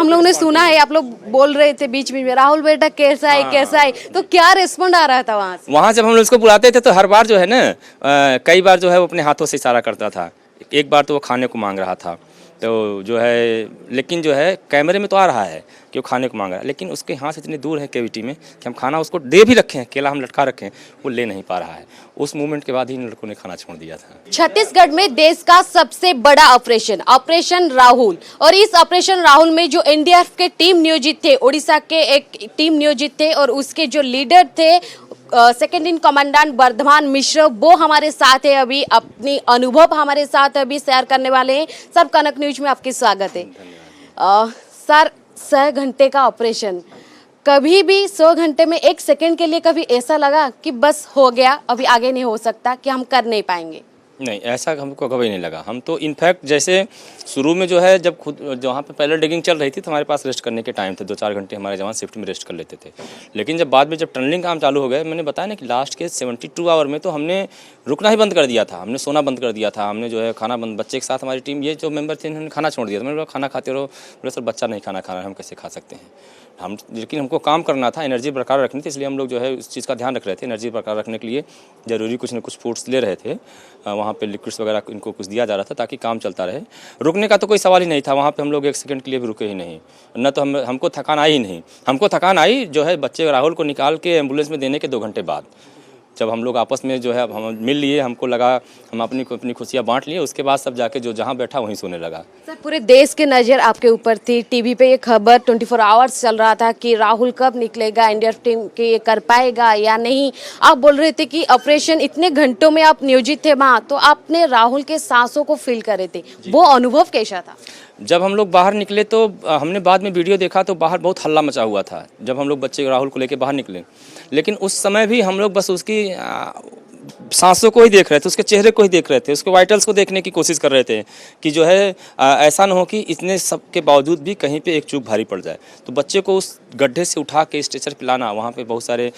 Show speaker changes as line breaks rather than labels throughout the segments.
हम लोगों ने सुना है, आप लोग बोल रहे थे बीच बीच में राहुल बेटा कैसा है कैसा है, तो क्या रिस्पॉन्ड आ रहा था वहाँ से?
वहाँ जब हम लोग उसको बुलाते थे तो हर बार जो है ना कई बार जो है वो अपने हाथों से इशारा करता था। एक बार तो वो खाने को मांग रहा था, तो जो है लेकिन जो है कैमरे में तो आ रहा है कि वो खाने को मांग रहा है, लेकिन उसके हाथ इतनी दूर है केविटी में कि हम खाना उसको दे भी रखे हैं, केला हम लटका रखे हैं, वो ले नहीं पा रहा है। उस मूवमेंट के बाद ही इन लड़कों ने खाना छोड़ दिया था।
छत्तीसगढ़ में देश का सबसे बड़ा ऑपरेशन ऑपरेशन राहुल, और इस ऑपरेशन राहुल में जो एनडीआरएफ के टीम नियोजित थे, उड़ीसा के एक टीम नियोजित थे, और उसके जो लीडर थे सेकंड इन कमांडेंट वर्धमान मिश्र, वो हमारे साथ है अभी, अपनी अनुभव हमारे साथ अभी शेयर करने वाले हैं। सब कनक न्यूज में आपकी स्वागत है। सर, 100 घंटे का ऑपरेशन, कभी भी 100 घंटे में 1 सेकंड के लिए कभी ऐसा लगा कि बस हो गया, अभी आगे नहीं हो सकता, कि हम कर नहीं पाएंगे?
नहीं, ऐसा हमको कभी नहीं लगा। हम तो इनफैक्ट जैसे शुरू में जो है जब खुद जहाँ पे पहले डिगिंग चल रही थी तो हमारे पास रेस्ट करने के टाइम थे, 2-4 घंटे हमारे जवान शिफ्ट में रेस्ट कर लेते थे। लेकिन जब बाद में जब टनलिंग काम चालू हो गया, मैंने बताया ना कि लास्ट के 72 आवर में तो हमने रुकना ही बंद कर दिया था, हमने सोना बंद कर दिया था, हमने जो है खाना बंद, बच्चे के साथ हमारी टीम ये जो मेंबर थे इन्होंने खाना छोड़ दिया था। मैंने बोला खाना खाते रहो, बोले सर बच्चा नहीं खाना खा रहा है, हम कैसे खा सकते हैं हम, लेकिन हमको काम करना था, एनर्जी बरकरार रखनी थी, इसलिए हम लोग जो है उस चीज़ का ध्यान रख रहे थे। एनर्जी बरकरार रखने के लिए ज़रूरी कुछ न कुछ फूड्स ले रहे थे, वहाँ पे लिक्विड्स वगैरह इनको कुछ दिया जा रहा था ताकि काम चलता रहे। रुकने का तो कोई सवाल ही नहीं था, वहाँ पे हम लोग 1 सेकंड के लिए भी रुके ही नहीं, न तो हमको थकान आई ही नहीं। हमको थकान आई जो है बच्चे राहुल को निकाल के एम्बुलेंस में देने के 2 घंटे बाद, जब हम लोग आपस में जो है हम मिल लिए, हमको लगा हम अपनी खुशियाँ बांट लिए, उसके बाद सब जाके जो जहाँ बैठा वहीं सोने लगा।
सर, पूरे देश की नज़र आपके ऊपर थी, टीवी पे ये खबर 24 आवर्स चल रहा था कि राहुल कब निकलेगा, एनडीआरएफ टीम के ये कर पाएगा या नहीं। आप बोल रहे थे कि ऑपरेशन इतने घंटों में आप नियोजित थे वहाँ, तो आपने राहुल के सांसों को फील करे थे, वो अनुभव कैसा था?
जब हम लोग बाहर निकले तो हमने बाद में वीडियो देखा तो बाहर बहुत हल्ला मचा हुआ था जब हम लोग बच्चे राहुल को लेके बाहर निकले, लेकिन उस समय भी हम लोग बस उसकी सांसों को ही देख रहे थे, उसके चेहरे को ही देख रहे थे, उसके वाइटल्स को देखने की कोशिश कर रहे थे कि जो है ऐसा ना हो कि इतने सब के बावजूद भी कहीं पे एक चूक भारी पड़ जाए। तो बच्चे को उस गड्ढे से उठा के स्ट्रेचर पे लाना, वहाँ पे बहुत सारे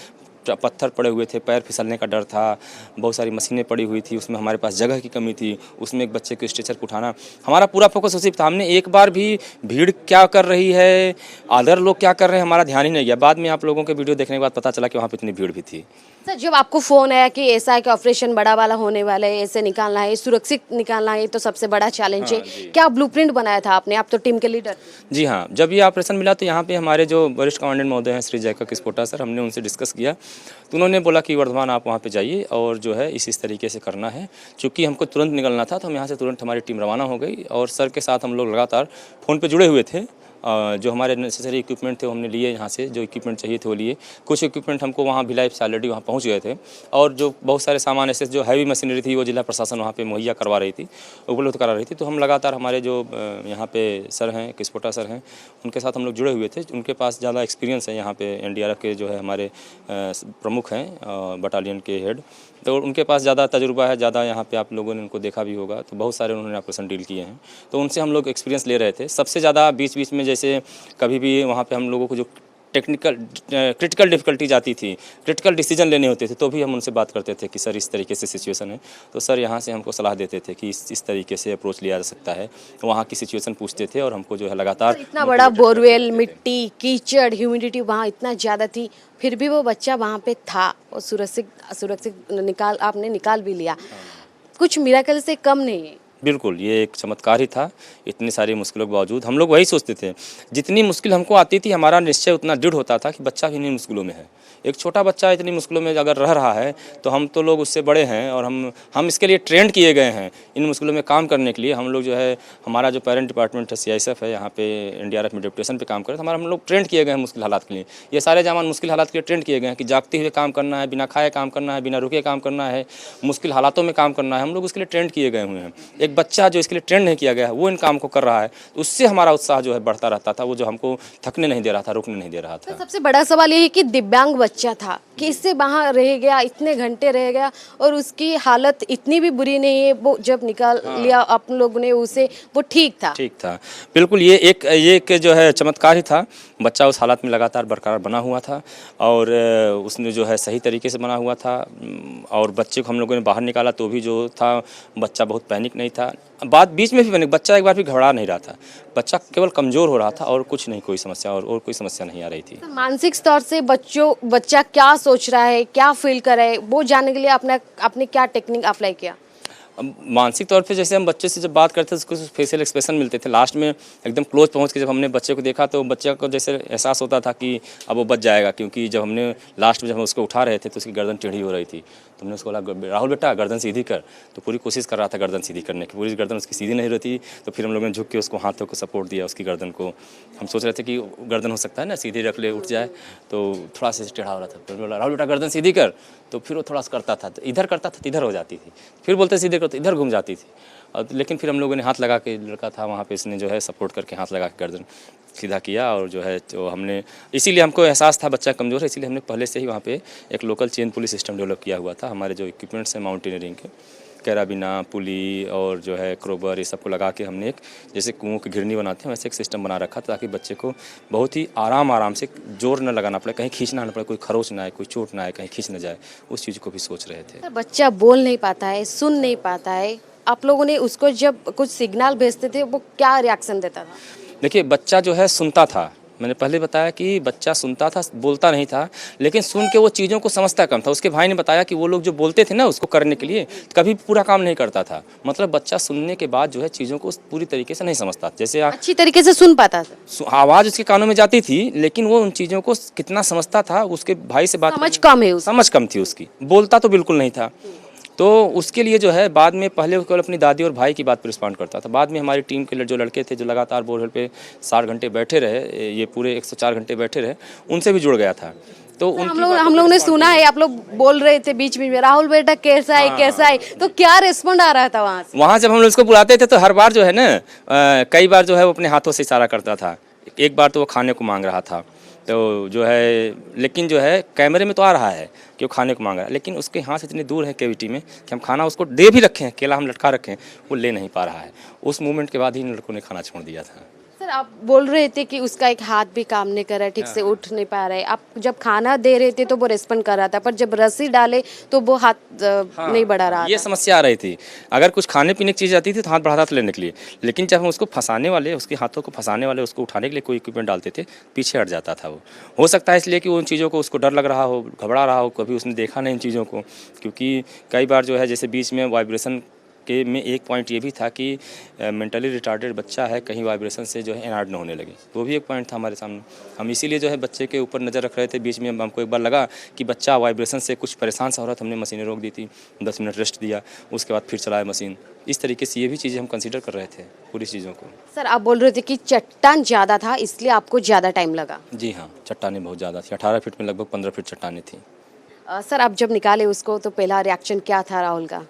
पत्थर पड़े हुए थे, पैर फिसलने का डर था, बहुत सारी मशीनें पड़ी हुई थी, उसमें हमारे पास जगह की कमी थी, उसमें एक बच्चे को स्ट्रेचर को उठाना, हमारा पूरा फोकस उसी पे था। हमने एक बार भी भीड़ क्या कर रही है, अदर लोग क्या कर रहे हैं, हमारा ध्यान ही नहीं गया। बाद में आप लोगों के वीडियो देखने के बाद पता चला कि वहाँ पर इतनी भीड़ भी थी।
सर, जब आपको फोन आया कि ऐसा है कि ऑपरेशन बड़ा वाला होने वाला है, ऐसे निकालना है, सुरक्षित निकालना है, तो सबसे बड़ा चैलेंज है, क्या ब्लूप्रिंट बनाया था आपने? आप तो टीम के लीडर। जी
हाँ, जब ये ऑपरेशन मिला तो यहाँ पे हमारे जो वरिष्ठ कमांडेंट महोदय हैं श्री जयकर किस्पोटा सर, हमने उनसे डिस्कस किया तो उन्होंने बोला कि वर्धमान आप वहाँ पे जाइए और जो है इस तरीके से करना है। चूँकि हमको तुरंत निकलना था तो हम यहाँ से तुरंत हमारी टीम रवाना हो गई और सर के साथ हम लोग लगातार फ़ोन पे जुड़े हुए थे। जो हमारे नेसेसरी इक्विपमेंट थे वो हमने लिए, यहाँ से जो इक्विपमेंट चाहिए थे वो लिए। कुछ इक्विपमेंट हमको वहाँ भिलाई से ऑलरेडी वहाँ पहुँच गए थे और जो बहुत सारे सामान ऐसे जो हैवी मशीनरी थी वो जिला प्रशासन वहाँ पे मुहैया करवा रही थी, उपलब्ध करा रही थी। तो हम लगातार हमारे जो यहाँ पे सर हैं, किस्पोटा सर हैं, उनके साथ हम लोग जुड़े हुए थे। उनके पास ज़्यादा एक्सपीरियंस है, यहाँ पे एनडीआरएफ के जो है हमारे प्रमुख हैं बटालियन के हेड, तो उनके पास ज़्यादा तजुर्बा है, ज़्यादा यहाँ पे आप लोगों ने उनको देखा भी होगा, तो बहुत सारे उन्होंने ऑपरेशन डील किए हैं, तो उनसे हम लोग एक्सपीरियंस ले रहे थे। सबसे ज़्यादा बीच बीच में जैसे कभी भी वहाँ पे हम लोगों को जो क्रिटिकल डिफिकल्टीज आती थी, क्रिटिकल डिसीजन लेने होते थे, तो भी हम उनसे बात करते थे कि सर इस तरीके से सिचुएशन है, तो सर यहाँ से हमको सलाह देते थे कि इस तरीके से अप्रोच लिया जा सकता है। वहाँ की सिचुएशन पूछते थे और हमको जो है लगातार।
इतना बड़ा बोरवेल, मिट्टी, कीचड़, ह्यूमिडिटी वहाँ इतना ज़्यादा थी, फिर भी वो बच्चा वहाँ पे था और सुरक्षित आपने निकाल भी लिया। कुछ मिरेकल से कम नहीं है।
बिल्कुल, ये एक चमत्कार ही था। इतनी सारी मुश्किलों के बावजूद हम लोग वही सोचते थे, जितनी मुश्किल हमको आती थी हमारा निश्चय उतना दृढ़ होता था कि बच्चा भी इन्हीं मुश्किलों में है। एक छोटा बच्चा इतनी मुश्किलों में अगर रह रहा है तो हम तो लोग उससे बड़े हैं और हम इसके लिए ट्रेंड किए गए हैं इन मुश्किलों में काम करने के लिए। हम लोग जो है हमारा जो पेरेंट डिपार्टमेंट है CISF है, यहाँ पे एनडीआरएफ में डिप्यूटेशन पे काम कर रहे थे, हम लोग ट्रेंड किए गए हैं मुश्किल हालात के लिए। ये सारे जवान मुश्किल हालात के लिए ट्रेंड किए गए हैं कि जागते हुए काम करना है, बिना खाए काम करना है, बिना रुके काम करना है, मुश्किल हालातों में काम करना है। हम लोग उसके लिए ट्रेंड किए गए हुए हैं। एक बच्चा जो इसके लिए ट्रेंड नहीं किया गया है वो इन काम को कर रहा है, उससे हमारा उत्साह जो है बढ़ता रहता था, वो जो हमको थकने नहीं दे रहा था, रुकने नहीं दे रहा था।
तो सबसे बड़ा सवाल ये है कि दिव्यांग बच्चा था, कैसे वहाँ रह गया, इतने घंटे रह गया और उसकी हालत इतनी भी बुरी नहीं है, वो जब निकाल लिया आप लोगों ने उसे, वो ठीक था।
बिल्कुल, ये एक जो है चमत्कार ही था। बच्चा उस हालत में लगातार बरकरार बना हुआ था और उसने जो है सही तरीके से बना हुआ था और बच्चे को हम लोगों ने बाहर निकाला तो भी जो था बच्चा बहुत पैनिक नहीं था। बात बीच में भी बने, बच्चा एक बार भी घबरा नहीं रहा था, बच्चा केवल कमज़ोर हो रहा था और कुछ नहीं, कोई समस्या और कोई समस्या नहीं आ रही थी।
मानसिक स्तर से बच्चा क्या सोच रहा है, क्या फील कर रहा है, वो जानने के लिए आपने क्या टेक्निक अप्लाई किया?
मानसिक तौर पे जैसे हम बच्चे से जब बात करते थे उसको फेशियल एक्सप्रेशन मिलते थे, लास्ट में एकदम क्लोज पहुंच के जब हमने बच्चे को देखा तो बच्चे को जैसे एहसास होता था कि अब वो बच जाएगा, क्योंकि जब हमने लास्ट में जब हम उसको उठा रहे थे तो उसकी गर्दन टेढ़ी हो रही थी। तो हमने उसको बोला, राहुल बेटा गर्दन सीधी कर, तो पूरी कोशिश कर रहा था गर्दन सीधी करने की, पूरी गर्दन उसकी सीधी नहीं रहती। तो फिर हम लोगों ने झुक के उसको हाथों को सपोर्ट दिया, उसकी गर्दन को। हम सोच रहे थे कि गर्दन हो सकता है ना सीधी रख ले उठ जाए, तो थोड़ा सा टेढ़ा हो रहा था। फिर बोला, राहुल बेटा गर्दन सीधी कर, तो फिर वो थोड़ा सा करता था, तो इधर करता था तो इधर हो जाती थी, फिर बोलते सीधे करो तो इधर घूम जाती थी। और लेकिन फिर हम लोगों ने हाथ लगा के, लड़का था वहाँ पे, इसने जो है सपोर्ट करके हाथ लगा के गर्दन सीधा किया। और जो है तो हमने, इसीलिए हमको एहसास था बच्चा कमज़ोर है, इसीलिए हमने पहले से ही वहाँ पे एक local chain police system develop किया हुआ था। हमारे जो इक्विपमेंट्स हैं माउंटेनियरिंग के, कैराबिना, पुली और जो है क्रोबर, ये सबको लगा के हमने एक जैसे कुओं की घिरनी बनाते हैं वैसे एक सिस्टम बना रखा था, ताकि बच्चे को बहुत ही आराम से, जोर न लगाना पड़े, कहीं खींचना न पड़े, कोई खरोच ना आए, कोई चोट ना आए, कहीं खींच न जाए, उस चीज़ को भी सोच रहे थे।
बच्चा बोल नहीं पाता है, सुन नहीं पाता है, आप लोगों ने उसको जब कुछ सिग्नल भेजते थे वो क्या रिएक्शन देता था?
देखिए बच्चा जो है सुनता था, मैंने पहले बताया कि बच्चा सुनता था, बोलता नहीं था, लेकिन सुन के वो चीज़ों को समझता कम था। उसके भाई ने बताया कि वो लोग जो बोलते थे ना उसको करने के लिए, कभी पूरा काम नहीं करता था। मतलब बच्चा सुनने के बाद जो है चीज़ों को पूरी तरीके से नहीं समझता, जैसे
अच्छी तरीके से सुन पाता था,
आवाज़ उसके कानों में जाती थी, लेकिन वो उन चीज़ों को कितना समझता था, उसके भाई से बात
समझ कम है
समझ कम थी उसकी, बोलता तो बिल्कुल नहीं था। तो उसके लिए जो है बाद में, पहले केवल अपनी दादी और भाई की बात पर रिस्पॉन्ड करता था, बाद में हमारी टीम के जो लड़के थे जो लगातार बोरवेल पे 60 घंटे बैठे रहे, ये पूरे 104 घंटे बैठे रहे, उनसे भी जुड़ गया था। तो
हम लोग ने सुना है, आप लोग बोल रहे थे बीच में राहुल बेटा कैसा है कैसा है, तो क्या रिस्पॉन्ड आ रहा था वहाँ से?
वहाँ जब हम लोग उसको बुलाते थे तो हर बार जो है ना, कई बार जो है वो अपने हाथों से इशारा करता था। एक बार तो वो खाने को मांग रहा था, तो जो है, लेकिन जो है कैमरे में तो आ रहा है कि वो खाने को मांग रहा है, लेकिन उसके हाथ इतनी दूर है कैविटी में कि हम खाना उसको दे भी रखे हैं, केला हम लटका रखे हैं, वो ले नहीं पा रहा है। उस मूवमेंट के बाद ही इन लड़कों ने खाना छोड़ दिया था।
सर आप बोल रहे थे कि उसका एक हाथ भी काम नहीं कर रहा है, ठीक से उठ नहीं पा रहा है। आप जब खाना दे रहे थे तो वो रिस्पॉन्ड कर रहा था, पर जब रस्सी डाले तो वो हाथ नहीं बढ़ा रहा
ये
था।
समस्या आ रही थी। अगर कुछ खाने पीने की चीज़ आती थी तो हाथ बढ़ाता था लेने के लिए, लेकिन जब हम उसको फंसाने वाले, उसके हाथों को फंसाने वाले, उसको उठाने के लिए कोई इक्विपमेंट डालते थे, पीछे हट जाता था वो। हो सकता है इसलिए कि वो उन चीज़ों को उसको डर लग रहा हो, घबरा रहा हो, कभी उसने देखा नहीं इन चीज़ों को। क्योंकि कई बार जो है जैसे बीच में वाइब्रेशन के में एक पॉइंट ये भी था कि मेंटली रिटार्डेड बच्चा है, कहीं वाइब्रेशन से जो है एनार्ड न होने लगे, वो भी एक पॉइंट था हमारे सामने। हम इसीलिए जो है बच्चे के ऊपर नज़र रख रहे थे। बीच में हमको एक बार लगा कि बच्चा वाइब्रेशन से कुछ परेशान सा हो रहा था, हमने मशीनें रोक दी थी, 10 मिनट रेस्ट दिया, उसके बाद फिर चलाया मशीन। इस तरीके से ये भी चीज़ें हम कंसीडर कर रहे थे पूरी चीज़ों को।
सर आप बोल रहे थे कि चट्टान ज़्यादा था इसलिए आपको ज़्यादा टाइम लगा?
जी हाँ, चट्टानें बहुत ज़्यादा थी, 18 फीट में लगभग 15 फीट चट्टानें थी।
सर आप जब निकाले उसको तो पहला रिएक्शन क्या था राहुल का?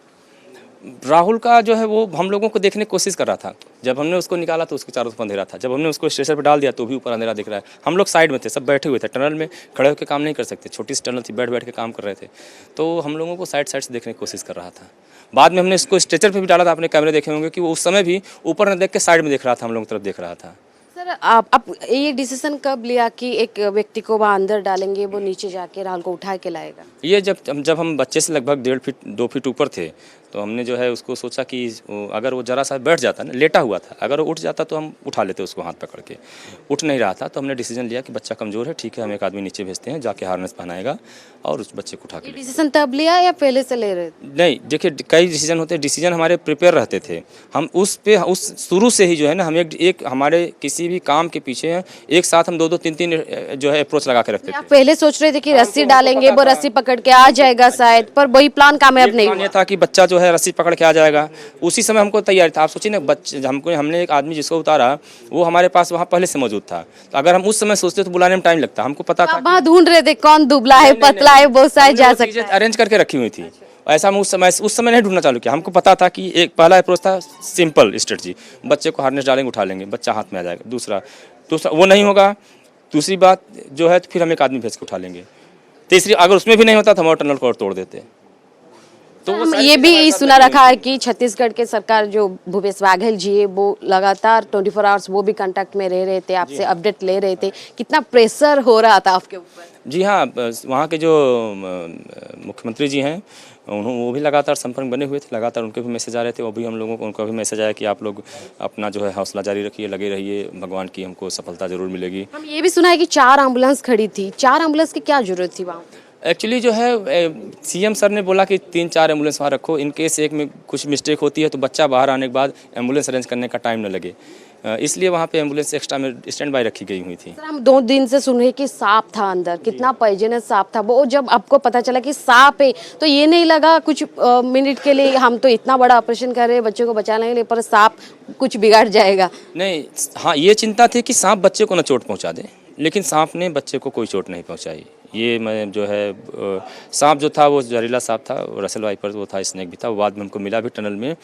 राहुल का जो है वो हम लोगों को देखने की कोशिश कर रहा था। जब हमने उसको निकाला तो उसके चारों तरफ अंधेरा था, जब हमने उसको स्ट्रेचर पर डाल दिया तो भी ऊपर अंधेरा दिख रहा है। हम लोग साइड में थे, सब बैठे हुए थे, टनल में खड़े होकर काम नहीं कर सकते, छोटी सी टनल थी, बैठ बैठ के काम कर रहे थे। तो हम लोगों को साइड से देखने की कोशिश कर रहा था। बाद में हमने इसको स्ट्रेचर पर भी डाला था, आपने कैमरे देखे होंगे कि वो उस समय भी ऊपर न देख के साइड में देख रहा था, हम लोगों की तरफ देख रहा था।
सर आप ये डिसीजन कब लिया कि एक व्यक्ति को वहाँ अंदर डालेंगे, वो नीचे जाके राहुल को उठा के लाएगा?
ये जब हम बच्चे से लगभग 1.5 फीट 2 फीट ऊपर थे, तो हमने जो है उसको सोचा कि अगर वो ज़रा सा बैठ जाता ना, लेटा हुआ था, अगर वो उठ जाता तो हम उठा लेते उसको हाथ पकड़ के। उठ नहीं रहा था तो हमने डिसीजन लिया कि बच्चा कमज़ोर है, ठीक है, हम एक आदमी नीचे भेजते हैं, जाके हार्नेस पहनाएगा और उस बच्चे को उठा के।
डिसीजन तब लिया या पहले से ले रहे थे?
नहीं, देखिए कई डिसीजन होते हैं, डिसीजन हमारे प्रिपेयर रहते थे। हम उस शुरू से ही जो है ना, हम एक हमारे किसी भी काम के पीछे एक साथ हम 2-2 3-3 जो है अप्रोच लगा के रखते थे।
आप पहले सोच रहे थे कि रस्सी डालेंगे, वो रस्सी पकड़ के आ जाएगा शायद, पर वही प्लान कामयाब नहीं हुआ।
ये था कि बच्चा जो है रस्सी पकड़ के आ जाएगा, उसी समय हमको तैयारी था। आप सोचिए ना, बच्चे हमने एक आदमी जिसको उतारा वो हमारे पास वहाँ पहले से मौजूद था, तो अगर हम उस समय सोचते तो बुलाने में टाइम लगता। हमको पता था,
वहाँ ढूंढ रहे थे कौन दुबला है पतला है, वो शायद जा सकता है।
अरेंज करके रखी हुई थी। ऐसा हम उस समय नहीं ढूंढना चालू किया। हमको पता था कि एक पहला अप्रोच था सिंपल स्ट्रेटजी, बच्चे को हार्नेस डालेंगे, उठा लेंगे, बच्चा हाथ में आ जाएगा। दूसरा वो नहीं होगा, दूसरी बात जो है तो फिर हम एक आदमी भेज के उठा लेंगे। तीसरी, अगर उसमें भी नहीं होता तो हम और टनल को और तोड़ देते।
तो हम ये भी सुना रखा है कि छत्तीसगढ़ के सरकार जो भूपेश बाघेल जी है वो लगातार 24 आवर्स वो भी कांटेक्ट में रह रहे थे, आपसे अपडेट ले रहे थे। कितना प्रेशर हो रहा था आपके ऊपर?
जी हाँ, वहाँ के जो मुख्यमंत्री जी हैं वो भी लगातार संपर्क बने हुए थे, लगातार उनके भी मैसेज आ रहे थे, वो भी हम लोगों को उनका भी मैसेज आया कि आप लोग अपना जो है हौसला जारी रखिए, लगे रहिए, भगवान की हमको सफलता ज़रूर मिलेगी।
हम ये भी सुना है कि 4 एम्बुलेंस खड़ी थी, 4 एम्बुलेंस की क्या जरूरत थी वहाँ?
एक्चुअली जो है सीएम सर ने बोला कि 3-4 एम्बुलेंस वहाँ रखो, इन केस एक में कुछ मिस्टेक होती है तो बच्चा बाहर आने के बाद एम्बुलेंस अरेंज करने का टाइम न लगे, इसलिए वहाँ पे एम्बुलेंस एक्स्ट्रा में स्टैंड बाय रखी गई हुई थी।
सर हम 2 दिन से सुन रहे कि सांप था अंदर, कितना पॉइजनस सांप था वो। जब आपको पता चला कि सांप है तो ये नहीं लगा कुछ मिनट के लिए हम तो इतना बड़ा ऑपरेशन कर रहे हैं बच्चे को बचाने के लिए, पर सांप कुछ बिगाड़ जाएगा?
नहीं, हाँ ये चिंता थी कि सांप बच्चे को न चोट पहुँचा दे, लेकिन सांप ने बच्चे को कोई चोट नहीं पहुँचाई। ये मैं जो है सांप जो था वो जहरीला सांप था, रसेल वाइपर वो था, स्नेक भी था, वो बाद में हमको मिला भी टनल में।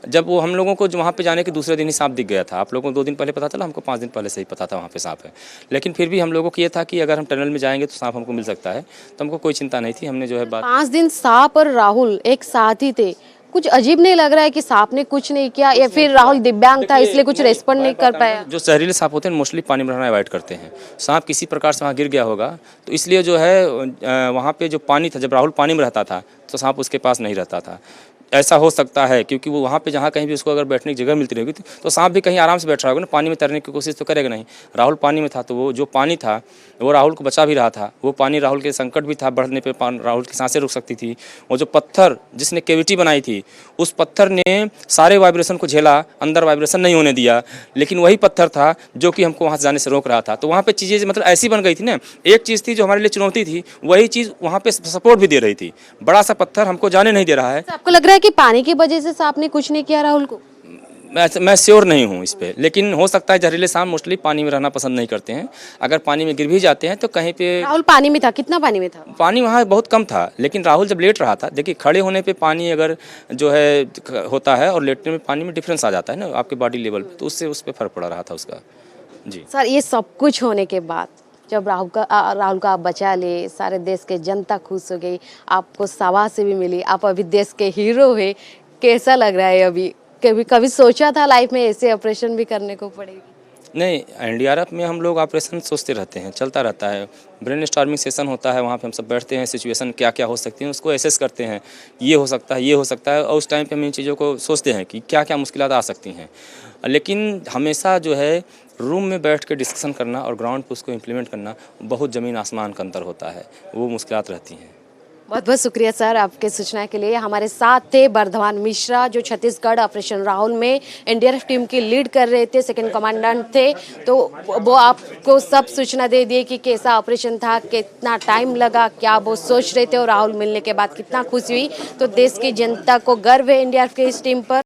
जब वो हम लोगों को वहाँ पे जाने के दूसरे दिन ही सांप दिख गया था। आप लोगों को 2 दिन पहले पता चला, हमको 5 दिन पहले से ही पता था वहाँ पे सांप है। लेकिन फिर भी हम लोगों को ये था कि अगर हम टनल में जाएंगे तो सांप हमको मिल सकता है, तो हमको कोई चिंता नहीं थी। हमने जो है
5 दिन सांप और राहुल एक साथ ही थे, कुछ अजीब नहीं लग रहा है कि सांप ने कुछ नहीं किया या फिर राहुल दिव्यांग था इसलिए कुछ रेस्पॉन्ड नहीं कर पाया?
जो जहरीले सांप होते हैं मोस्टली पानी में रहना अवॉइड करते हैं। सांप किसी प्रकार से वहाँ गिर गया होगा, तो इसलिए जो है वहाँ पे जो पानी था, जब राहुल पानी में रहता था तो सांप उसके पास नहीं रहता था। ऐसा हो सकता है क्योंकि वो वहाँ पे जहाँ कहीं भी उसको अगर बैठने की जगह मिलती रहेगी तो सांप भी कहीं आराम से बैठ रहा होगा ना, पानी में तैरने की कोशिश तो करेगा नहीं। राहुल पानी में था तो वो जो पानी था वो राहुल को बचा भी रहा था। वो पानी राहुल के संकट भी था, बढ़ने पे राहुल की सांसें रुक सकती थी। वो जो पत्थर जिसने कैविटी बनाई थी उस पत्थर ने सारे वाइब्रेशन को झेला, अंदर वाइब्रेशन नहीं होने दिया, लेकिन वही पत्थर था जो कि हमको वहाँ से जाने से रोक रहा था। तो वहाँ पे चीज़ें मतलब ऐसी बन गई थी ना, एक चीज़ थी जो हमारे लिए चुनौती थी, वही चीज़ वहाँ पे सपोर्ट भी दे रही थी। बड़ा सा पत्थर हमको जाने नहीं दे रहा है।
आपको लग रहा है कि पानी की वजह से सांप ने कुछ नहीं किया राहुल को?
मैं श्योर नहीं हूँ इस पे, लेकिन हो सकता है जहरीले सांप मोस्टली पानी में रहना पसंद नहीं करते हैं। अगर पानी में गिर भी जाते हैं तो कहीं पे
राहुल पानी में था, कितना पानी में था?
पानी वहाँ बहुत कम था, लेकिन राहुल जब लेट रहा था, देखिए खड़े होने पे पानी अगर जो है होता है और लेटने में पानी में डिफरेंस आ जाता है ना आपके बॉडी लेवल पे, तो उससे उस पर फर्क पड़ रहा था उसका। जी
सर ये सब कुछ होने के बाद जब राहुल का आप बचा ले, सारे देश के जनता खुश हो गई, आपको शाबाशी भी मिली, आप अभी देश के हीरो है, कैसा लग रहा है अभी? कभी सोचा था लाइफ में ऐसे ऑपरेशन भी करने को पड़ेगी?
नहीं, एनडीआरएफ में हम लोग ऑपरेशन सोचते रहते हैं, चलता रहता है। ब्रेन स्टॉर्मिंग सेशन होता है, वहाँ पे हम सब बैठते हैं, सिचुएशन क्या क्या हो सकती है उसको एसेस करते हैं, ये हो सकता है, ये हो सकता है, और उस टाइम पे हम इन चीज़ों को सोचते हैं कि क्या क्या मुश्किलात आ सकती हैं। लेकिन हमेशा जो है रूम में बैठ के डिस्कशन करना और ग्राउंड पे उसको इम्प्लीमेंट करना बहुत ज़मीन आसमान का अंतर होता है, वो मुश्किलात रहती हैं।
बहुत बहुत शुक्रिया सर आपके सूचना के लिए। हमारे साथ थे वर्धमान मिश्रा जो छत्तीसगढ़ ऑपरेशन राहुल में एनडीआरएफ टीम की लीड कर रहे थे, सेकंड कमांडेंट थे, तो वो आपको सब सूचना दे दिए कि कैसा ऑपरेशन था, कितना टाइम लगा, क्या वो सोच रहे थे और राहुल मिलने के बाद कितना खुशी हुई। तो देश की जनता को गर्व है एनडीआरएफ की इस टीम पर।